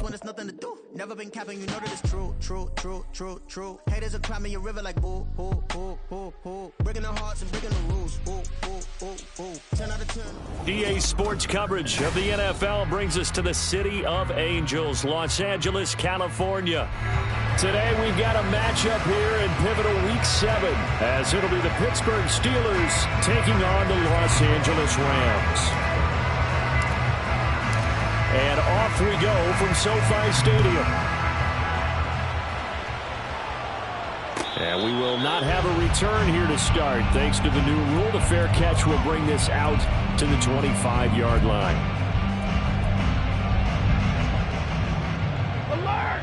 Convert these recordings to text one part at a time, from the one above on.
when there's nothing to do. Never been capping, you know that it's true, true, true, true, true. Haters are climbing your river like boo, boo, boo, boo, boo. Breaking their hearts and breaking the rules. Boo, boo, boo, boo. 10 out of 10. EA Sports coverage of the NFL brings us to the City of Angels, Los Angeles, California. Today we've got a matchup here in pivotal Week 7, as it'll be the Pittsburgh Steelers taking on the Los Angeles Rams. And off we go from SoFi Stadium. And we will not have a return here to start. Thanks to the new rule, the fair catch will bring this out to the 25-yard line. Alert!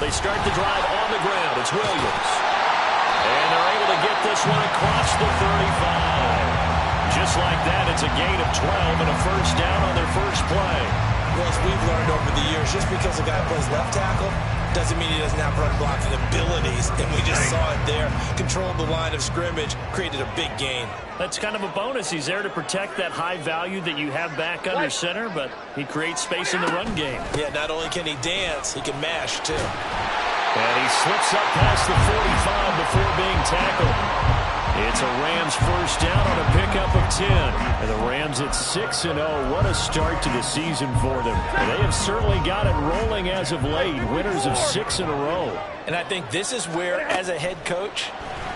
They start the drive on the ground. It's Williams. And they're able to get this one across the 35. Just like that, it's a gain of 12 and a first down on their first play. Well, as we've learned over the years, just because a guy plays left tackle doesn't mean he doesn't have run blocking abilities. And we just saw it there. Controlled the line of scrimmage, created a big gain. That's kind of a bonus. He's there to protect that high value that you have back under center, but he creates space in the run game. Yeah, not only can he dance, he can mash, too. And he slips up past the 45 before being tackled. It's a Rams first down on a pickup of 10. And the Rams at 6-0. What a start to the season for them. And they have certainly got it rolling as of late. Winners of 6 in a row. And I think this is where, as a head coach,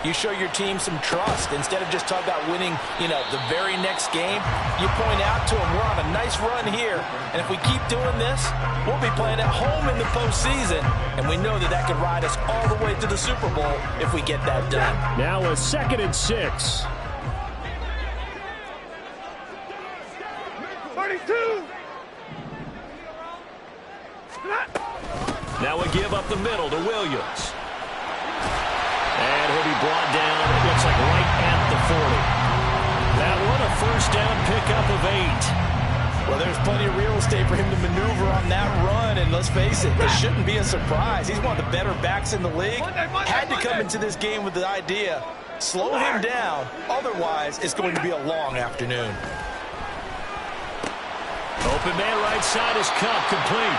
you show your team some trust. Instead of just talking about winning, the very next game, you point out to them, we're on a nice run here. And if we keep doing this, we'll be playing at home in the postseason. And we know that that could ride us all the way to the Super Bowl if we get that done. Now a 2nd and 6. 32. Now we give up the middle to Williams. And he'll be brought down, it looks like right at the 40. That one, a first down pickup of 8. Well, there's plenty of real estate for him to maneuver on that run. And let's face it, it shouldn't be a surprise. He's one of the better backs in the league. Had to come into this game with the idea, slow him down. Otherwise, it's going to be a long afternoon. Open man right side is Cup, complete.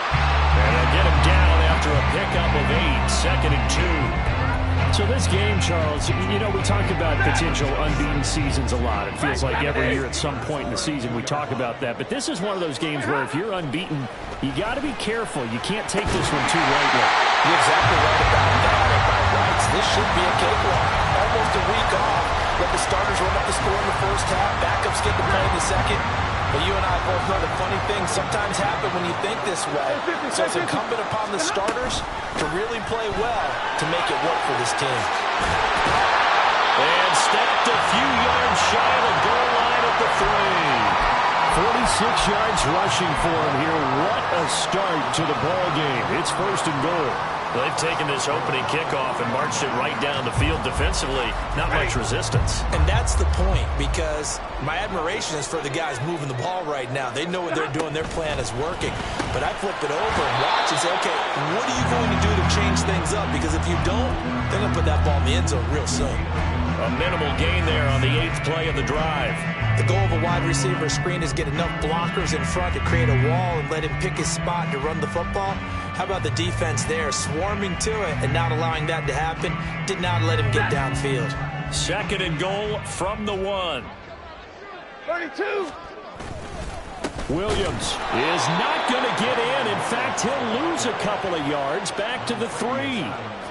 And they'll get him down after a pickup of 8, 2nd and 2. So this game, Charles, we talk about potential unbeaten seasons a lot. It feels like every year at some point in the season we talk about that. But this is one of those games where if you're unbeaten, you got to be careful. You can't take this one too lightly. You're exactly right about that. And by rights, this should be a cakewalk. Almost a week off. Let the starters run up the score in the first half. Backups get to play in the second. But you and I both know the funny things sometimes happen when you think this way. So it's incumbent upon the starters to really play well to make it work for this team. And stepped a few yards shy of the goal line at the 3. 46 yards rushing for him here. What a start to the ball game. It's 1st and goal. They've taken this opening kickoff and marched it right down the field defensively. Not much resistance. And that's the point, because my admiration is for the guys moving the ball right now. They know what they're doing. Their plan is working. But I flip it over and watch and say, okay, what are you going to do to change things up? Because if you don't, they're going to put that ball in the end zone real soon. A minimal gain there on the 8th play of the drive. The goal of a wide receiver screen is get enough blockers in front to create a wall and let him pick his spot to run the football. How about the defense there, swarming to it and not allowing that to happen? Did not let him get downfield. 2nd and goal from the 1. 32. Williams is not going to get in. In fact, he'll lose a couple of yards back to the 3.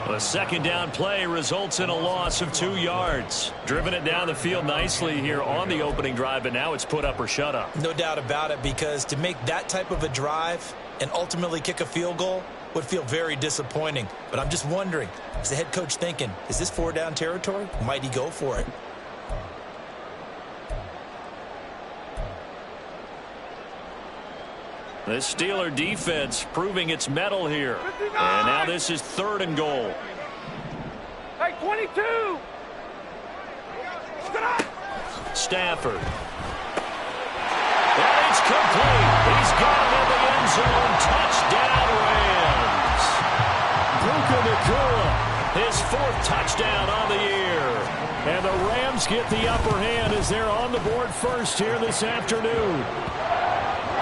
A 2nd down play results in a loss of 2 yards. Driven it down the field nicely here on the opening drive, but now it's put up or shut up. No doubt about it, because to make that type of a drive and ultimately kick a field goal would feel very disappointing. But I'm just wondering, is the head coach thinking, is this 4-down territory? Might he go for it? The Steeler defense proving its mettle here. And now this is 3rd and goal. Hey, 22. Stafford. And it's complete. He's got him in the end zone. Touchdown, Rams. Puka Nacua, his 4th touchdown on the year. And the Rams Rams get the upper hand as they're on the board first here this afternoon.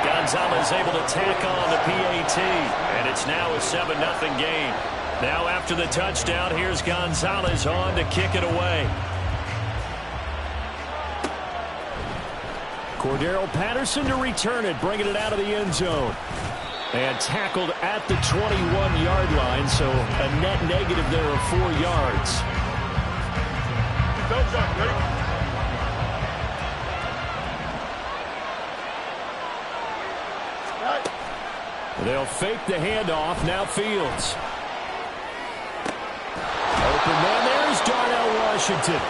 Gonzalez able to tack on the PAT, and it's now a 7-0 game. Now after the touchdown, here's Gonzalez on to kick it away. Cordero Patterson to return it, bringing it out of the end zone. And tackled at the 21-yard line, so a net negative there of 4 yards. They'll fake the handoff. Now Fields. Open man. There's Darnell Washington.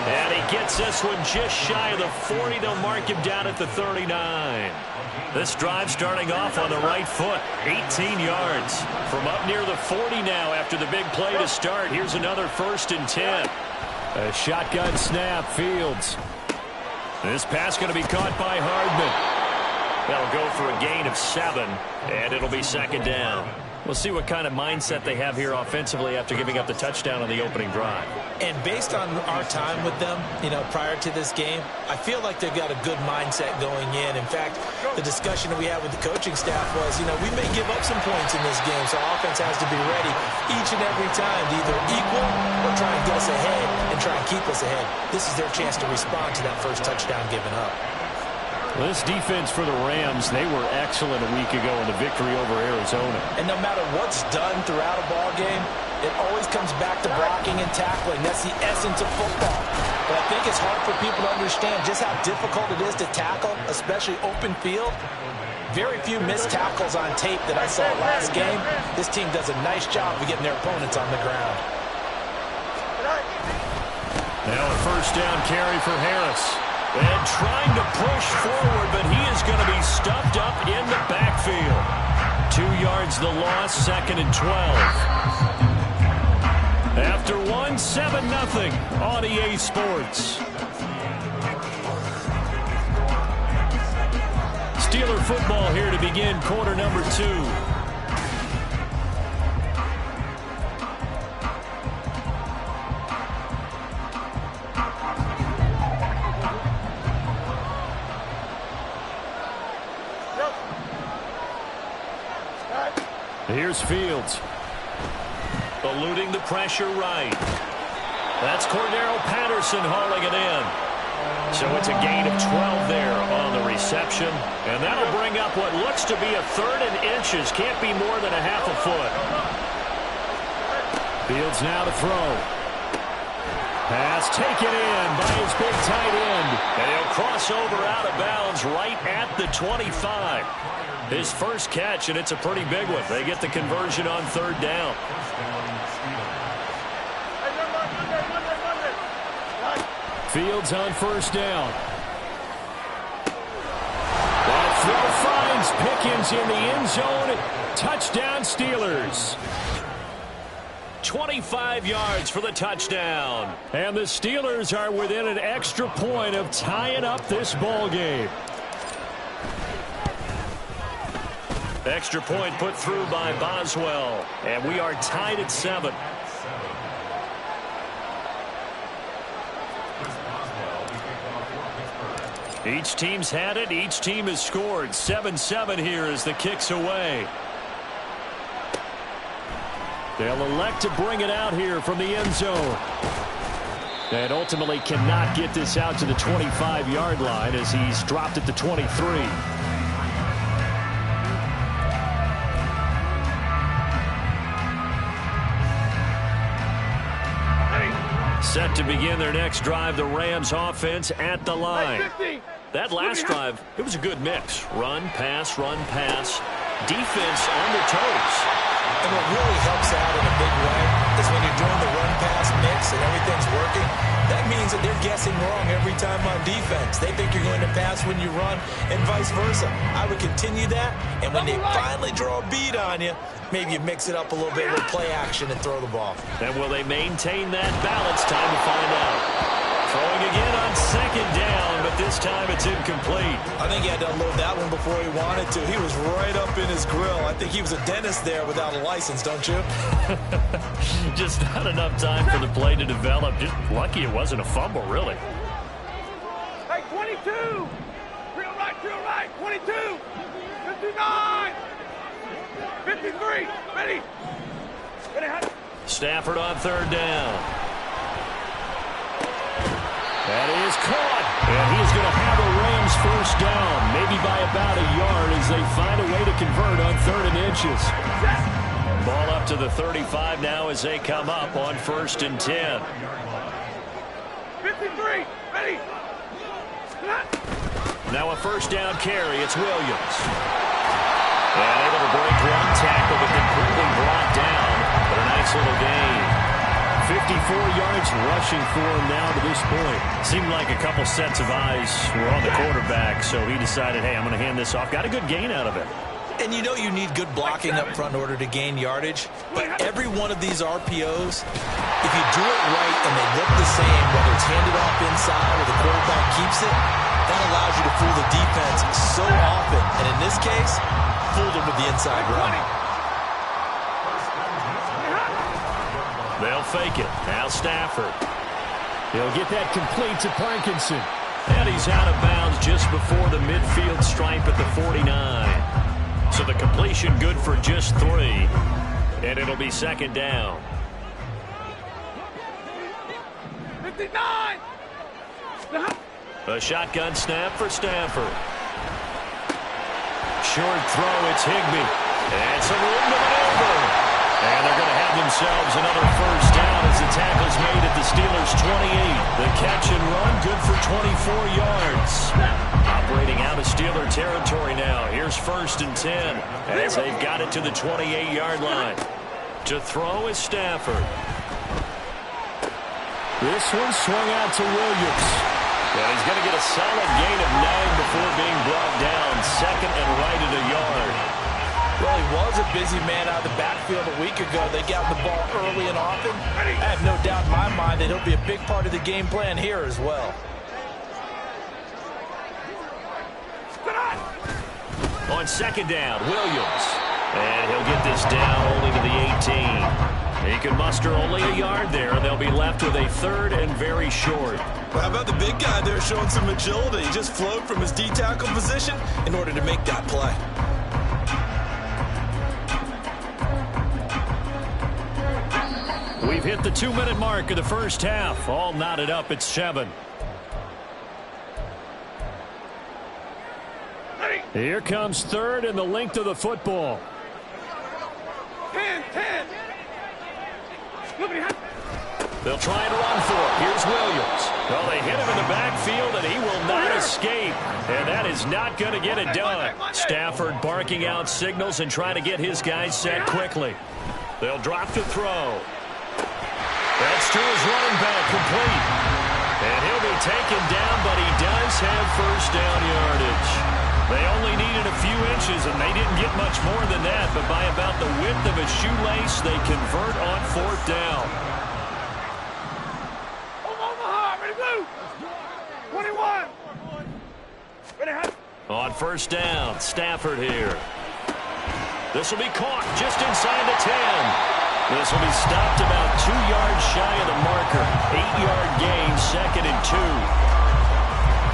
And he gets this one just shy of the 40. They'll mark him down at the 39. This drive starting off on the right foot. 18 yards. From up near the 40 now after the big play to start. Here's another 1st and 10. A shotgun snap. Fields. This pass going to be caught by Hardman. That'll go for a gain of 7, and it'll be 2nd down. We'll see what kind of mindset they have here offensively after giving up the touchdown on the opening drive. And based on our time with them, prior to this game, I feel like they've got a good mindset going in. In fact, the discussion that we had with the coaching staff was, we may give up some points in this game, so our offense has to be ready each and every time to either equal or try and get us ahead and try and keep us ahead. This is their chance to respond to that first touchdown given up. Well, this defense for the Rams, they were excellent a week ago in the victory over Arizona. And no matter what's done throughout a ball game, it always comes back to blocking and tackling. That's the essence of football. But I think it's hard for people to understand just how difficult it is to tackle, especially open field. Very few missed tackles on tape that I saw last game. This team does a nice job of getting their opponents on the ground. Now a 1st down carry for Harris. And trying to push forward, but he is going to be stuffed up in the backfield. 2 yards the loss, 2nd and 12. After 1, 7-0 on EA Sports. Steeler football here to begin quarter number 2. Here's Fields. Eluding the pressure right. That's Cordero Patterson hauling it in. So it's a gain of 12 there on the reception. And that'll bring up what looks to be a 3rd and inches. Can't be more than a half a foot. Fields now to throw. Pass taken in by his big tight end. And he'll cross over out of bounds right at the 25. His first catch, and it's a pretty big one. They get the conversion on 3rd down. Fields on 1st down. That throw finds Pickens in the end zone. Touchdown Steelers. 25 yards for the touchdown. And the Steelers are within an extra point of tying up this ball game. Extra point put through by Boswell. And we are tied at 7. Each team's had it. Each team has scored. 7-7 here as the kick's away. They'll elect to bring it out here from the end zone. And ultimately cannot get this out to the 25-yard line as he's dropped at the 23. Set to begin their next drive, the Rams offense at the line. That last drive, it was a good mix. Run, pass, defense on their toes. And what really helps out in a big way is when you're doing the run-pass mix and everything's working, that means that they're guessing wrong every time on defense. They think you're going to pass when you run and vice versa. I would continue that, and when they finally draw a beat on you, maybe you mix it up a little bit with play action and throw the ball. And will they maintain that balance? Time to find out. Throwing again on 2nd down, but this time it's incomplete. I think he had to unload that one before he wanted to. He was right up in his grill. I think he was a dentist there without a license, don't you? Just not enough time for the play to develop. Just lucky it wasn't a fumble, really. Hey, 22. Real right, 22. 59. 53. Ready. Stafford on third down. That is caught. And he's going to have a Rams first down, maybe by about a yard as they find a way to convert on 3rd and inches. Ball up to the 35 now as they come up on 1st and 10. 53. Ready. Now a first down carry. It's Williams. And able to break one tackle, but then quickly brought down. But a nice little gain. 54 yards rushing for him now to this point. Seemed like a couple sets of eyes were on the quarterback, so he decided, hey, I'm going to hand this off. Got a good gain out of it. And you know you need good blocking up front in order to gain yardage. But every one of these RPOs, if you do it right and they look the same, whether it's handed off inside or the quarterback keeps it, that allows you to fool the defense so often. And in this case, fooled him with the inside run. They'll fake it. Now Stafford. He'll get that complete to Parkinson. And he's out of bounds just before the midfield stripe at the 49. So the completion good for just 3. And it'll be 2nd down. 59. A shotgun snap for Stafford. Short throw, it's Higbee. And some room to maneuver. And they're going to have themselves another first down as the tackle's made at the Steelers' 28. The catch and run, good for 24 yards. Operating out of Steeler territory now. Here's 1st and 10 as they've got it to the 28-yard line. To throw is Stafford. This one swung out to Williams. And he's going to get a solid gain of 9 before being brought down. 2nd and right at a yard. Well, he was a busy man out of the backfield a week ago. They got the ball early and often. I have no doubt in my mind that he'll be a big part of the game plan here as well. On 2nd down, Williams. And he'll get this down only to the 18. He can muster only a yard there, and they'll be left with a 3rd and very short. Well, how about the big guy there showing some agility? He just flowed from his D-tackle position in order to make that play. We've hit the 2-minute mark of the first half. All knotted up at 7. Here comes 3rd and the length of the football. 10. They'll try and run for it. Here's Williams. Well, they hit him in the backfield, and he will not escape. And that is not going to get it done. Stafford barking out signals and trying to get his guys set quickly. They'll drop to throw. That's to his running back, complete. And he'll be taken down, but he does have first down yardage. They only needed a few inches, and they didn't get much more than that. But by about the width of a shoelace, they convert on 4th down. Omaha, ready, blue. 21. Ready, On 1st down, Stafford here. This will be caught just inside the 10. This will be stopped about 2 yards shy of the marker. 8-yard gain, 2nd and 2.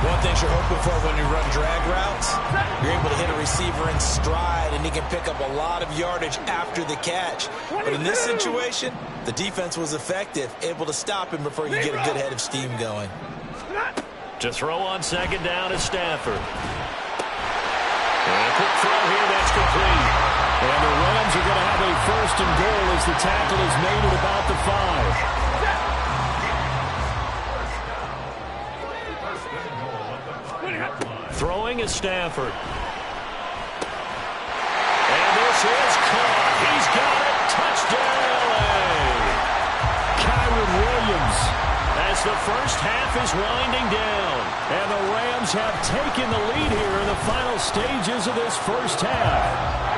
One thing you're hoping for when you run drag routes, you're able to hit a receiver in stride, and he can pick up a lot of yardage after the catch. But in this situation, the defense was effective, able to stop him before you get a good head of steam going. To throw on 2nd down is Stafford. And a quick throw here, that's complete. And the Rams are going to have a 1st and goal as the tackle is made at about the 5. Throwing is Stafford. And this is caught. He's got it. Touchdown, LA. Kyron Williams as the first half is winding down. And the Rams have taken the lead here in the final stages of this first half.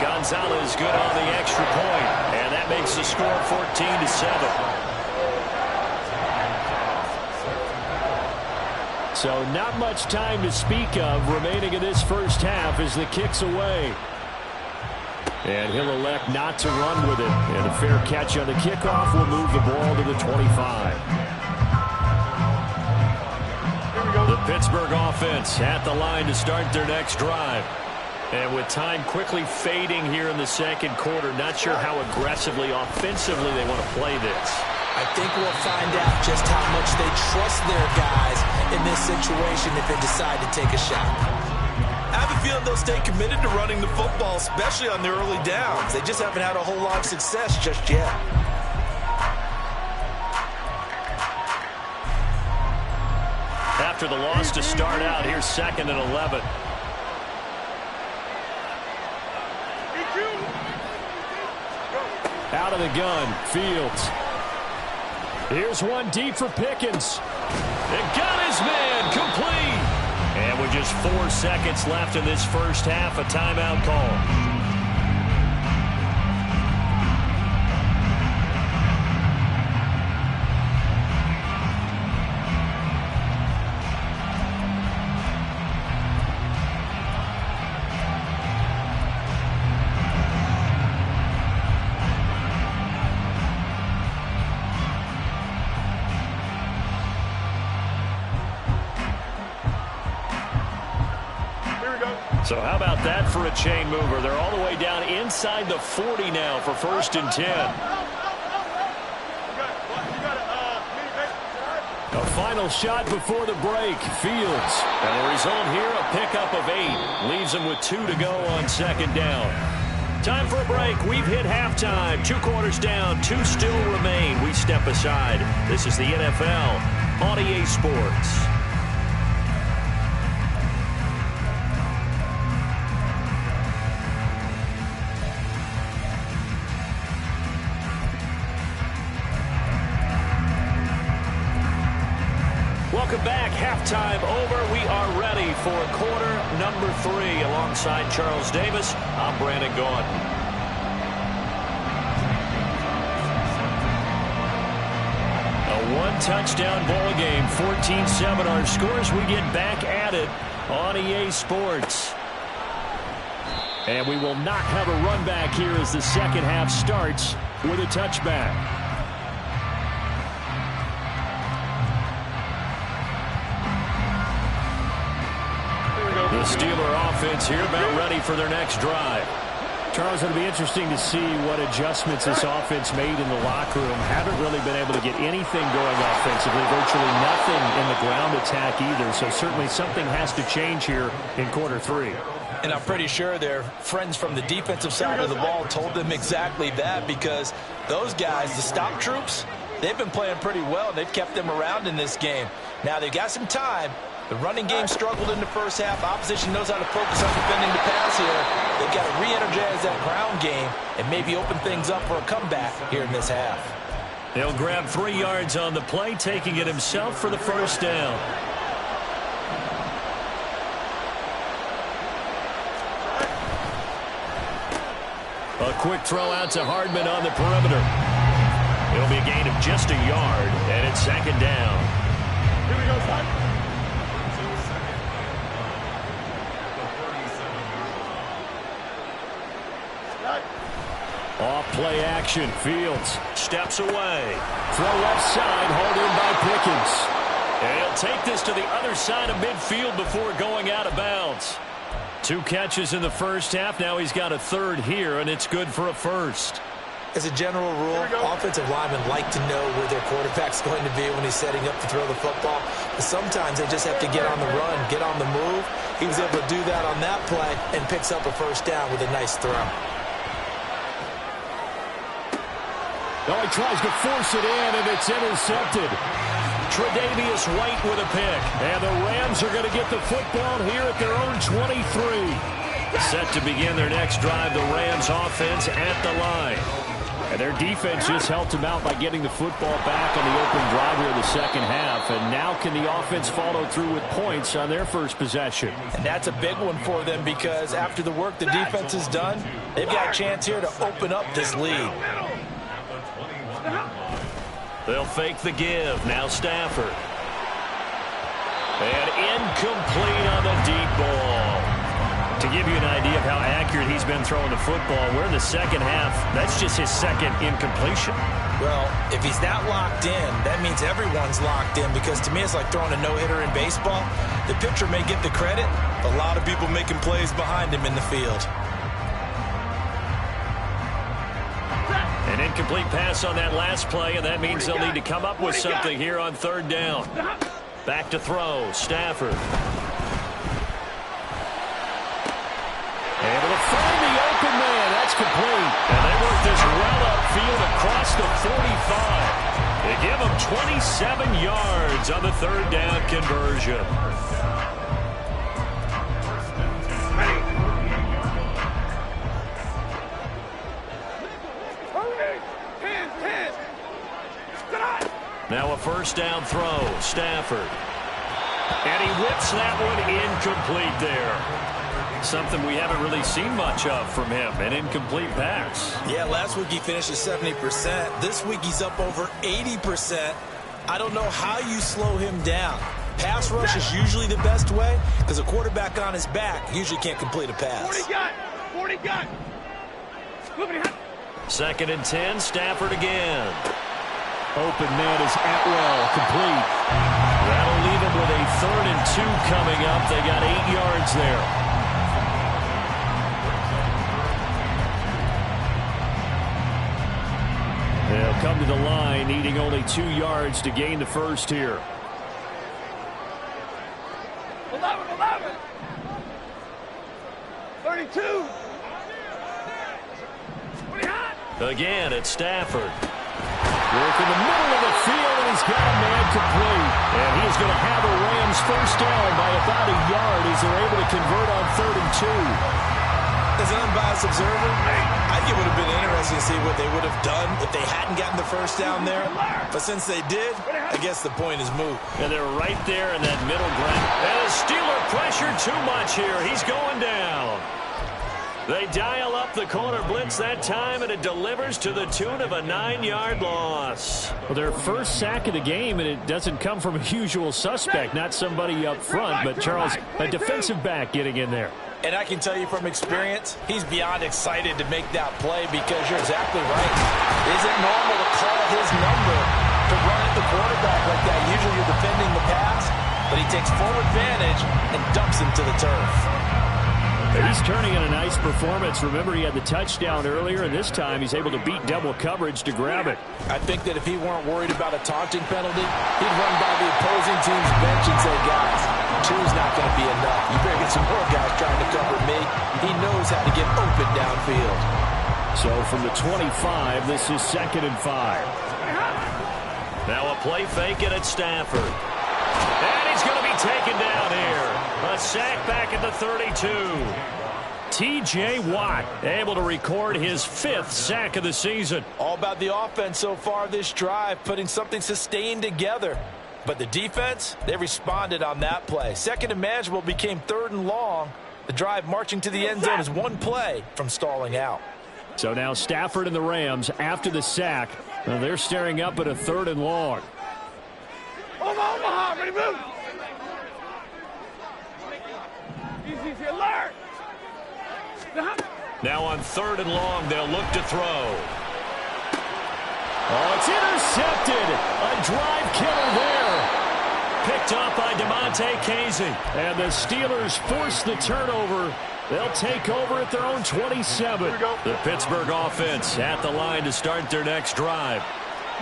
Gonzalez good on the extra point, and that makes the score 14-7. So not much time to speak of remaining in this first half as the kick's away. And he'll elect not to run with it. And a fair catch on the kickoff will move the ball to the 25. The Pittsburgh offense at the line to start their next drive. And with time quickly fading here in the second quarter, not sure how aggressively, offensively they want to play this. I think we'll find out just how much they trust their guys in this situation if they decide to take a shot. I have a feeling they'll stay committed to running the football, especially on their early downs. They just haven't had a whole lot of success just yet. After the loss to start out, here's 2nd and 11. Out of the gun, Fields. Here's one deep for Pickens. It got his man complete. And with just 4 seconds left in this first half, a timeout call. So how about that for a chain mover? They're all the way down inside the 40 now for 1st and 10. A final shot before the break. Fields. And the result here, a pickup of 8. Leaves them with 2 to go on 2nd down. Time for a break. We've hit halftime. 2 quarters down. 2 still remain. We step aside. This is the NFL on EA Sports. Welcome back. Halftime over. We are ready for quarter number 3. Alongside Charles Davis, I'm Brandon Gaudin. A one-touchdown ball game. 14-7 our scores. We get back at it on EA Sports. And we will not have a run back here as the second half starts with a touchback. The Steeler offense here about ready for their next drive. Charles, it'll be interesting to see what adjustments this offense made in the locker room. Haven't really been able to get anything going offensively. Virtually nothing in the ground attack either. So certainly something has to change here in quarter 3. And I'm pretty sure their friends from the defensive side of the ball told them exactly that, because those guys, the stop troops, they've been playing pretty well, and they've kept them around in this game. Now they've got some time. The running game struggled in the first half. Opposition knows how to focus on defending the pass here. They've got to re-energize that ground game and maybe open things up for a comeback here in this half. He'll grab 3 yards on the play, taking it himself for the first down. A quick throw out to Hardman on the perimeter. It'll be a gain of just a yard, and it's 2nd down. Here we go, son. Off play action. Fields steps away. Throw left side, hauled in by Pickens. And he'll take this to the other side of midfield before going out of bounds. 2 catches in the first half. Now he's got a 3rd here, and it's good for a 1st. As a general rule, offensive linemen like to know where their quarterback's going to be when he's setting up to throw the football. But sometimes they just have to get on the run, get on the move. He was able to do that on that play and picks up a 1st down with a nice throw. Oh, he tries to force it in, and it's intercepted. Tre'Davious White with a pick. And the Rams are going to get the football here at their own 23. Set to begin their next drive, the Rams offense at the line. And their defense just helped them out by getting the football back on the open drive here in the second half. And now can the offense follow through with points on their first possession? And that's a big one for them, because after the work the defense has done, they've got a chance here to open up this lead. They'll fake the give. Now Stafford. And incomplete on the deep ball. To give you an idea of how accurate he's been throwing the football, we're in the second half. That's just his second incompletion. Well, if he's that locked in, that means everyone's locked in, because to me it's like throwing a no-hitter in baseball. The pitcher may get the credit, but a lot of people making plays behind him in the field. An incomplete pass on that last play, and that means they'll need to come up with something here on third down. Back to throw, Stafford. Able to find the open man. That's complete. And they work this well upfield across the 45. They give him 27 yards on the third down conversion. Now a first down throw, Stafford. And he whips that one incomplete there. Something we haven't really seen much of from him, an incomplete pass. Yeah, last week he finished at 70%. This week he's up over 80%. I don't know how you slow him down. Pass rush is usually the best way, because a quarterback on his back usually can't complete a pass. 40 gun. Second and 10, Stafford again. Open man is Atwell, complete. That'll leave him with a 3rd and 2 coming up. They got 8 yards there. They'll come to the line, needing only 2 yards to gain the first here. 11. 32. Again, it's Stafford. Work in the middle of the field, and he's got a man complete. And he's going to have a Rams first down by about a yard as they're able to convert on 3rd and 2. As an unbiased observer, I think it would have been interesting to see what they would have done if they hadn't gotten the first down there. But since they did, I guess the point is moot. And they're right there in that middle ground. And the Steeler pressured too much here. He's going down. They dial up the corner blitz that time, and it delivers to the tune of a 9-yard loss. Well, their first sack of the game, and it doesn't come from a usual suspect, not somebody up front, but Charles, a defensive back getting in there. And I can tell you from experience, he's beyond excited to make that play, because you're exactly right. Is it normal to call his number to run at the quarterback like that? Usually you're defending the pass, but he takes full advantage and dumps him to the turf. He's turning in a nice performance. Remember, he had the touchdown earlier, and this time he's able to beat double coverage to grab it. I think that if he weren't worried about a taunting penalty, he'd run by the opposing team's bench and say, guys, 2's not going to be enough. You better get some more guys trying to cover me. He knows how to get open downfield. So from the 25, this is 2nd and 5. Now a play fake it at Stafford. And he's going to be taken down here. A sack back at the 32. T.J. Watt able to record his 5th sack of the season. All about the offense so far this drive, putting something sustained together. But the defense, they responded on that play. 2nd and manageable became 3rd and long. The drive marching to the end zone is one play from stalling out. So now Stafford and the Rams, after the sack, they're staring up at a 3rd and long. Omaha, ready, move. Easy, alert. Now on 3rd and long, they'll look to throw. Oh, it's intercepted. A drive killer there. Picked up by DeMonte Casey. And the Steelers force the turnover. They'll take over at their own 27. The Pittsburgh offense at the line to start their next drive.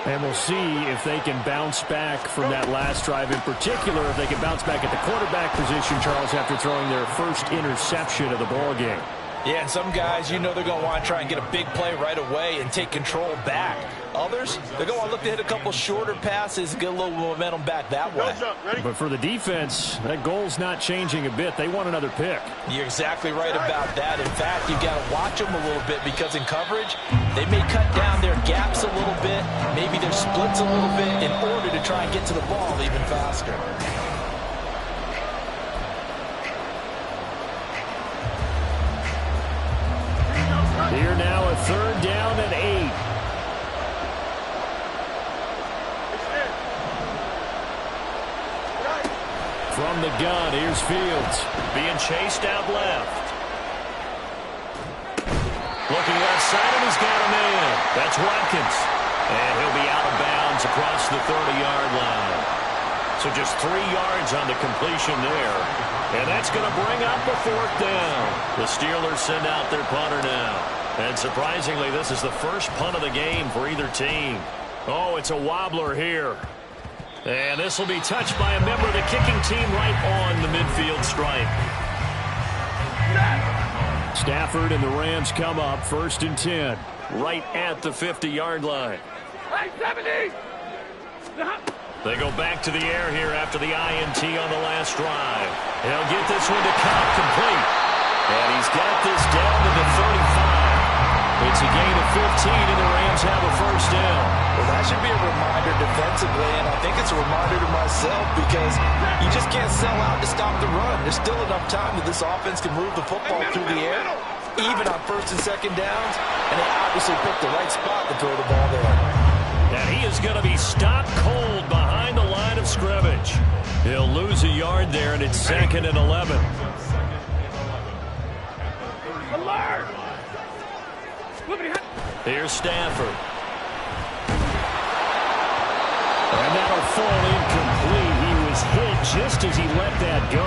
And we'll see if they can bounce back from that last drive. In particular, if they can bounce back at the quarterback position, Charles, after throwing their first interception of the ball game. Yeah, and some guys, you know they're going to want to try and get a big play right away and take control back. Others, they're going to want to look to hit a couple shorter passes and get a little momentum back that way. But for the defense, that goal's not changing a bit. They want another pick. You're exactly right about that. In fact, you've got to watch them a little bit, because in coverage, they may cut down their gaps a little bit, maybe their splits a little bit, in order to try and get to the ball even faster. Here now, a 3rd down and 8. From the gun, here's Fields. Being chased out left. Looking left side, and he's got a man. That's Watkins. And he'll be out of bounds across the 30-yard line. So just 3 yards on the completion there. And that's going to bring up a 4th down. The Steelers send out their punter now. And surprisingly, this is the first punt of the game for either team. Oh, it's a wobbler here. And this will be touched by a member of the kicking team right on the midfield stripe. Stafford and the Rams come up 1st and 10. Right at the 50-yard line. Hey, 70! They go back to the air here after the INT on the last drive. He'll get this one to Cobb complete. And he's got this down to the 35. It's a gain of 15, and the Rams have a 1st down. Well, that should be a reminder defensively, and I think it's a reminder to myself because you just can't sell out to stop the run. There's still enough time that this offense can move the football through the air, even on 1st and 2nd downs, and they obviously picked the right spot to throw the ball there. And he is going to be stopped cold behind the line of scrimmage. He'll lose a yard there, and it's 2nd and 11. Alert! Here's Stafford. And that'll fall incomplete. He was hit just as he let that go.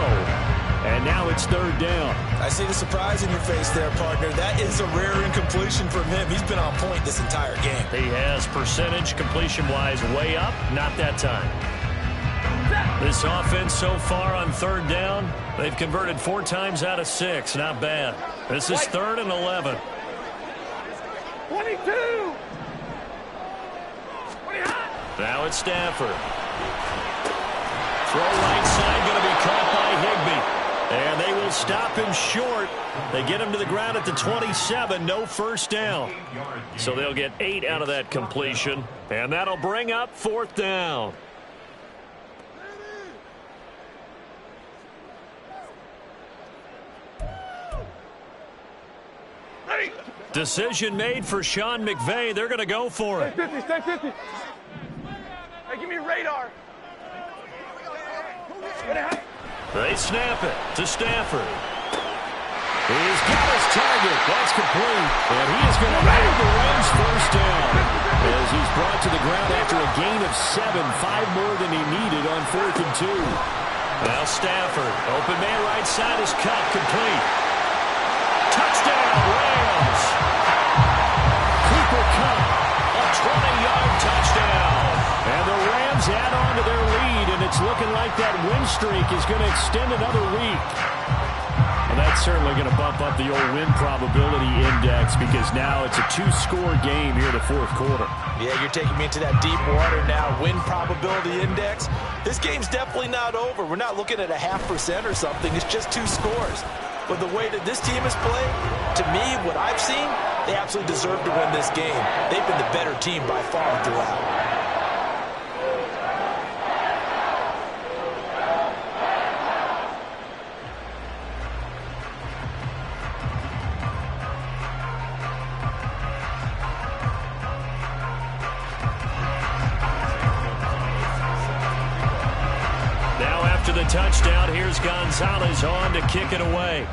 And now it's 3rd down. I see the surprise in your face there, partner. That is a rare incompletion from him. He's been on point this entire game. He has percentage completion-wise way up. Not that time. This offense so far on 3rd down, they've converted 4 times out of 6. Not bad. This is 3rd and 11. 22! Now it's Stafford. Throw right side, going to be caught by Higbee. And they will stop him short. They get him to the ground at the 27. No 1st down. So they'll get 8 out of that completion. And that'll bring up 4th down. Decision made for Sean McVay. They're going to go for it. Stay 50, stay 50. Hey, give me radar. They snap it to Stafford. He's got his target. That's complete. And he is going to make the Rams 1st down. As he's brought to the ground after a gain of 7, 5 more than he needed on 4th and 2. Now Stafford. Open man right side is cut. Complete. Touchdown, Rams. Cooper Kupp, a 20-yard touchdown. And the Rams add on to their lead, and it's looking like that win streak is going to extend another week. And that's certainly going to bump up the old win probability index because now it's a 2-score game here in the 4th quarter. Yeah, you're taking me into that deep water now. Win probability index. This game's definitely not over. We're not looking at a 0.5% or something. It's just 2 scores. But the way that this team has played, to me, what I've seen, they absolutely deserve to win this game. They've been the better team by far throughout. Now after the touchdown, here's Gonzalez on to kick it away.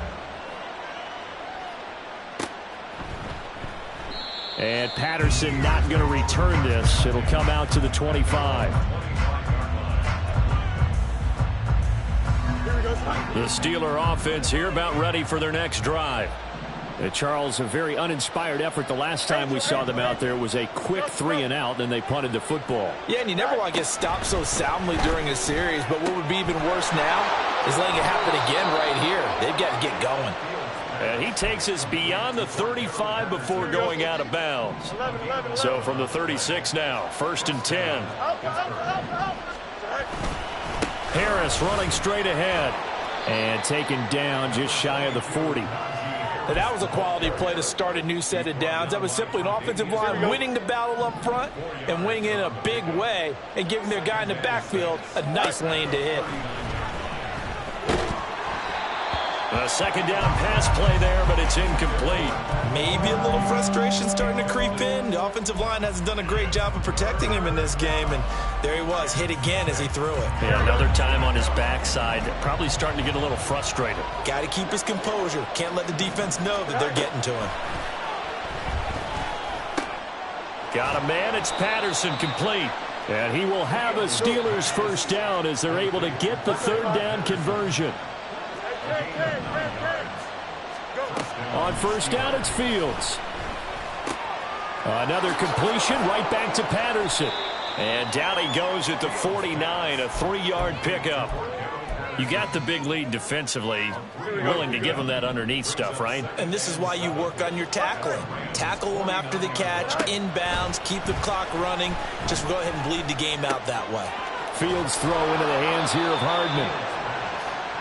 And Patterson not going to return this. It'll come out to the 25. The Steeler offense here about ready for their next drive. Charles, a very uninspired effort the last time we saw them out there. It was a quick 3-and-out, then they punted the football. Yeah, and you never want to get stopped so soundly during a series, but what would be even worse now is letting it happen again right here. They've got to get going. And he takes us beyond the 35 before going out of bounds. So from the 36 now, 1st and 10. Harris running straight ahead and taken down just shy of the 40. And that was a quality play to start a new set of downs. That was simply an offensive line winning the battle up front and winning it in a big way and giving their guy in the backfield a nice lane to hit. A second down pass play there, but it's incomplete. Maybe a little frustration starting to creep in. The offensive line hasn't done a great job of protecting him in this game, and there he was, hit again as he threw it. Yeah, another time on his backside, probably starting to get a little frustrated. Got to keep his composure. Can't let the defense know that they're getting to him. Got a man, it's Patterson, complete. And he will have a Steelers first down as they're able to get the third down conversion. On first down, it's Fields. Another completion right back to Patterson. And down he goes at the 49, a 3-yard pickup. You got the big lead defensively, willing to give him that underneath stuff, right? And this is why you work on your tackling. Tackle them after the catch, inbounds, keep the clock running. Just go ahead and bleed the game out that way. Fields throw into the hands here of Hardman.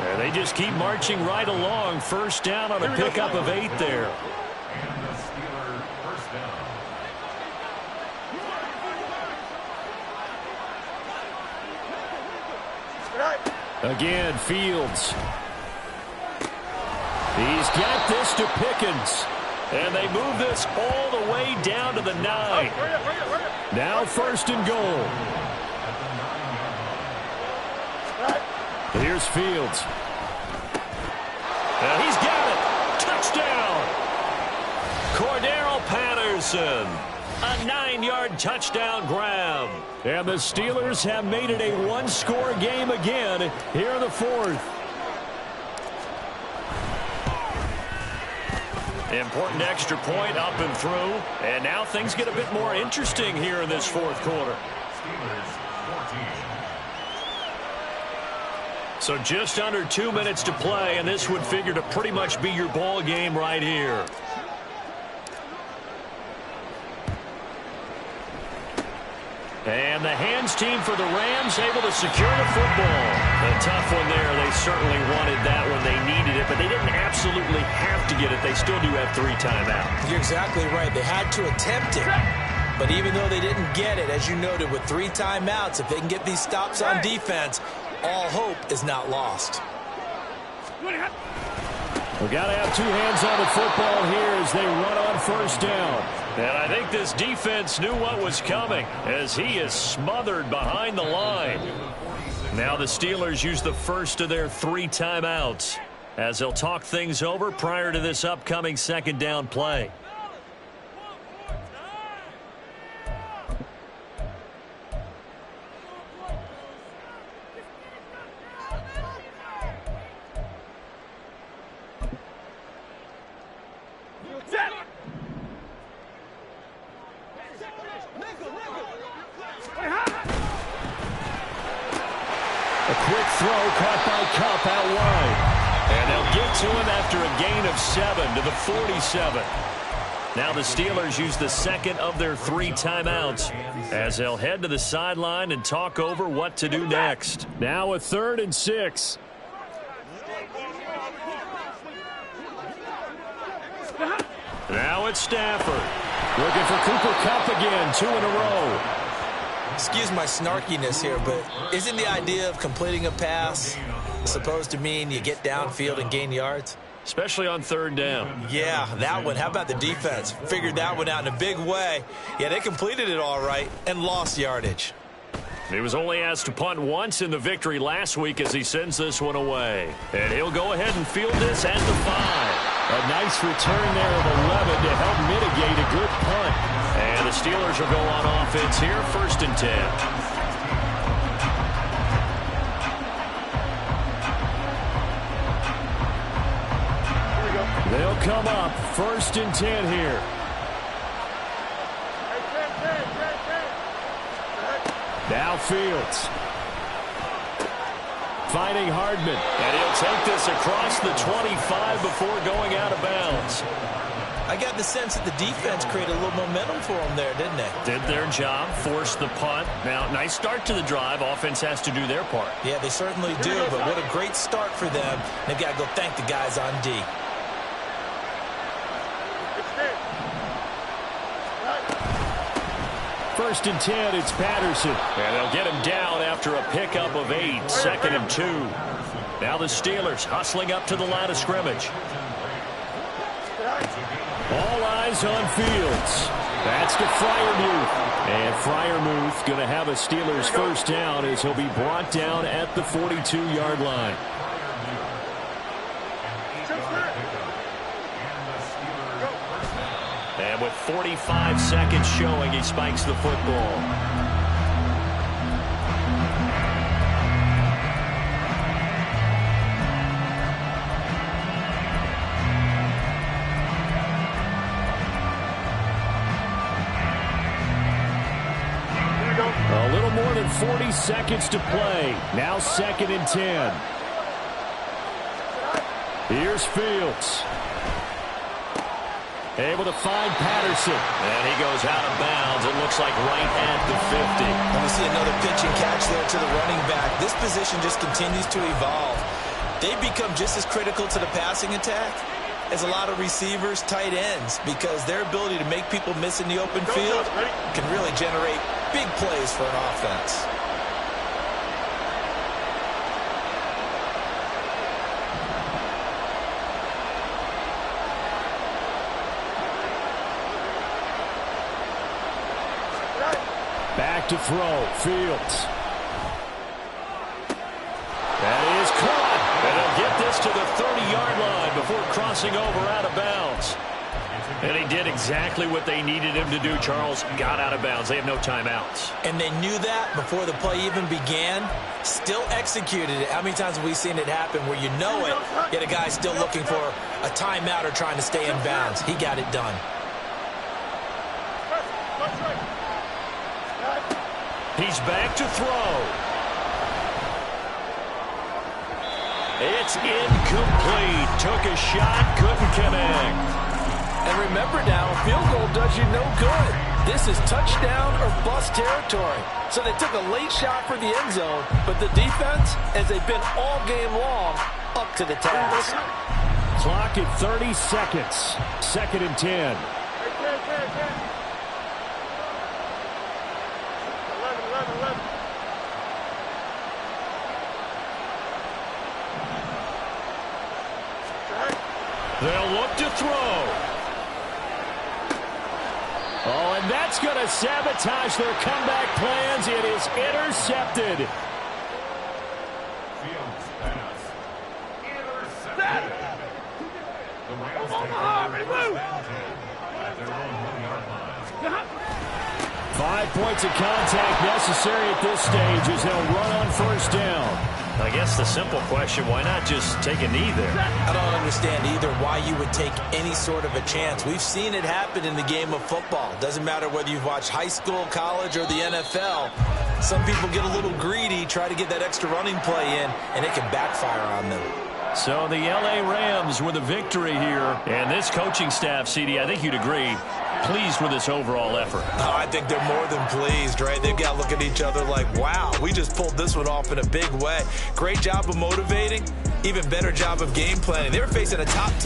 And they just keep marching right along. First down on a pickup of 8 there. Again, Fields. He's got this to Pickens. And they move this all the way down to the 9. Now first and goal. Here's Fields. And he's got it. Touchdown. Cordero Patterson. A 9-yard touchdown grab. And the Steelers have made it a one-score game again here in the fourth. Important extra point up and through. And now things get a bit more interesting here in this fourth quarter. So just under 2 minutes to play, and this would figure to pretty much be your ball game right here. And the hands team for the Rams able to secure the football. A tough one there. They certainly wanted that when they needed it, but they didn't absolutely have to get it. They still do have 3 timeouts. You're exactly right. They had to attempt it. But even though they didn't get it, as you noted, with 3 timeouts, if they can get these stops on defense, all hope is not lost. We've got to have 2 hands on the football here as they run on first down. And I think this defense knew what was coming as he is smothered behind the line. Now the Steelers use the first of their 3 timeouts as they'll talk things over prior to this upcoming second down play. Throw caught by Kupp out wide. And they'll get to him after a gain of 7 to the 47. Now the Steelers use the second of their 3 timeouts as they'll head to the sideline and talk over what to do next. Now a 3rd and 6. Now it's Stafford. Looking for Cooper Kupp again, 2 in a row. Excuse my snarkiness here, but isn't the idea of completing a pass supposed to mean you get downfield and gain yards? Especially on 3rd down. Yeah, that one. How about the defense? Figured that one out in a big way. Yeah, they completed it all right and lost yardage. He was only asked to punt once in the victory last week as he sends this one away. And he'll go ahead and field this at the 5. A nice return there of 11 to help mitigate a good punt. And the Steelers will go on offense here, 1st and 10. They'll come up 1st and 10 here. Now Fields. Finding Hardman. And he'll take this across the 25 before going out of bounds. I got the sense that the defense created a little momentum for them there, didn't they? Did their job, forced the punt. Now, nice start to the drive. Offense has to do their part. Yeah, they certainly do, but what a great start for them. They've got to go thank the guys on D. First and 10, it's Patterson. And they'll get him down after a pickup of 8, 2nd and 2. Now the Steelers hustling up to the line of scrimmage. All eyes on Fields. That's to Freiermuth. And Freiermuth going to have a Steelers first down as he'll be brought down at the 42-yard line. And with 45 seconds showing, he spikes the football. A little more than 40 seconds to play. Now 2nd and 10. Here's Fields. Able to find Patterson. And he goes out of bounds. It looks like right at the 50. And we see another pitch and catch there to the running back. This position just continues to evolve. They've become just as critical to the passing attack as a lot of receivers, tight ends, because their ability to make people miss in the open field can really generate big plays for an offense. Back to throw, Fields. That is caught. And he'll get this to the 30-yard line before crossing over out of bounds. And he did exactly what they needed him to do, Charles. Got out of bounds. They have no timeouts. And they knew that before the play even began. Still executed it. How many times have we seen it happen where you know it, yet a guy's still looking for a timeout or trying to stay in bounds? He got it done. He's back to throw. It's incomplete. Took a shot, couldn't connect. And remember now, a field goal does you no good. This is touchdown or bust territory. So they took a late shot for the end zone, but the defense, as they've been all game long, up to the task. Clock at 30 seconds. 2nd and 10. They'll look to throw. Oh, and that's going to sabotage their comeback plans. It is intercepted. Five points of contact necessary at this stage as they'll run on first down. I guess the simple question, why not just take a knee there? I don't understand either why you would take any sort of a chance. We've seen it happen in the game of football. Doesn't matter whether you've watched high school, college, or the NFL. Some people get a little greedy, try to get that extra running play in, and it can backfire on them. So the L.A. Rams with a victory here. And this coaching staff, CD, I think you'd agree, pleased with this overall effort. Oh, I think they're more than pleased, right? They've got to look at each other like, wow, we just pulled this one off in a big way. Great job of motivating, even better job of game planning. They were facing a top 10